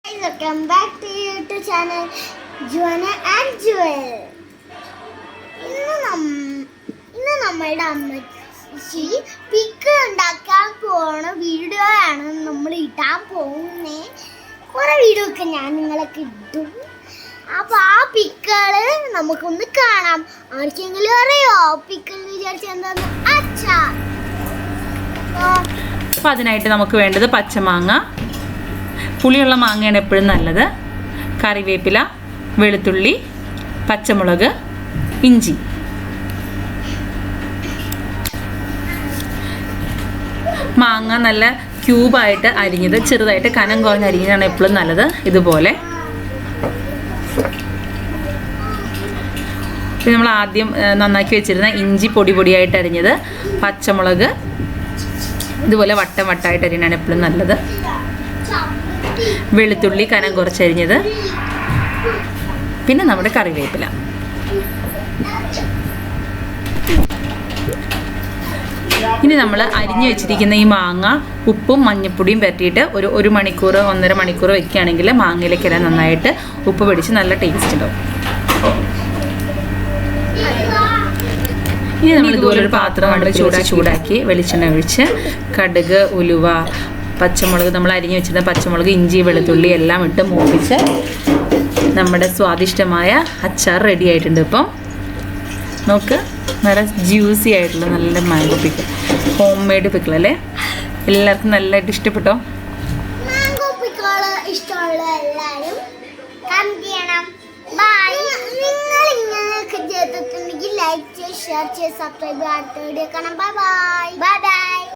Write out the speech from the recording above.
Welcome back to YouTube channel Joanna and Joel. ഇന്ന് നമ്മളുടെ അമ്മച്ചി പിക്ക് ഉണ്ടാക്കാൻ പോണ വീഡിയോ ആണ് നമ്മൾ ഇടാൻ പോകുന്നത്. കുറെ വീഡിയോ ഒക്കെ ഞാൻ നിങ്ങളൊക്കെ ഇടും. അപ്പൊ ആ പിക്കുകള് നമുക്കൊന്ന് കാണാം. ആർക്കെങ്കിലും അറിയോ പിക്കെന്ന് വിചാരിച്ച എന്താന്ന്? അച്ചാർ. അപ്പോൾ അതിനായിട്ട് നമുക്ക് വേണ്ടത് പച്ചമാങ്ങ, പുളിയുള്ള മാങ്ങയാണ് എപ്പോഴും നല്ലത്, കറിവേപ്പില, വെളുത്തുള്ളി, പച്ചമുളക്, ഇഞ്ചി. മാങ്ങ നല്ല ക്യൂബായിട്ട് അരിഞ്ഞത്, ചെറുതായിട്ട് കനം കുറഞ്ഞ് അരിഞ്ഞതാണ് എപ്പോഴും നല്ലത്. ഇതുപോലെ പിന്നെ നമ്മൾ ആദ്യം നന്നാക്കി വെച്ചിരുന്ന ഇഞ്ചി പൊടി പൊടിയായിട്ട് അരിഞ്ഞത്, പച്ചമുളക് ഇതുപോലെ വട്ടം വട്ടമായിട്ട് അരിഞ്ഞാണ് എപ്പോഴും നല്ലത്, വെളുത്തുള്ളി കനം കുറച്ചരിഞ്ഞത്, പിന്നെ നമ്മുടെ കറിവേപ്പില. ഇനി നമ്മൾ അരിഞ്ഞു വെച്ചിരിക്കുന്ന ഈ മാങ്ങ ഉപ്പും മഞ്ഞൾപ്പൊടിയും പരട്ടിയിട്ട് ഒരു മണിക്കൂർ 1.5 മണിക്കൂർ വെക്കുകയാണെങ്കിൽ മാങ്ങയിലേക്കെല്ലാം നന്നായിട്ട് ഉപ്പ് പിടിച്ച് നല്ല ടേസ്റ്റ് ഉണ്ടാവും. ഇനി നമ്മൾ ഇതുപോലൊരു പാത്രം നമ്മൾ ചൂടാക്കി വെളിച്ചെണ്ണ ഒഴിച്ച് കടുക്, ഉലുവ, പച്ചമുളക്, നമ്മൾ അരിഞ്ഞു വെച്ചിരുന്ന പച്ചമുളക്, ഇഞ്ചി, വെളുത്തുള്ളി എല്ലാം ഇട്ട് മൂപ്പിച്ച് നമ്മുടെ സ്വാദിഷ്ടമായ അച്ചാർ റെഡി ആയിട്ടുണ്ട്. ഇപ്പം നോക്ക്, നല്ല ജ്യൂസി ആയിട്ടുള്ള നല്ല mango pickle, home made pickle അല്ലേ. എല്ലാവർക്കും നല്ലതായിട്ട് ഇഷ്ടപ്പെട്ടോ? മാംഗോ പിക്കിൾ ഇഷ്ടമുള്ള എല്ലാവരും കമന്റ് ചെയ്യണം. ബൈ. നിങ്ങൾ ഇങ്ങനെയൊക്കെ ചെയ്തിട്ടുണ്ടെങ്കിൽ ലൈക്ക് ചെയ്യുക, ഷെയർ ചെയ്യുക, സബ്സ്ക്രൈബ്, അടുത്ത വീഡിയോ കാണാം. Bye bye.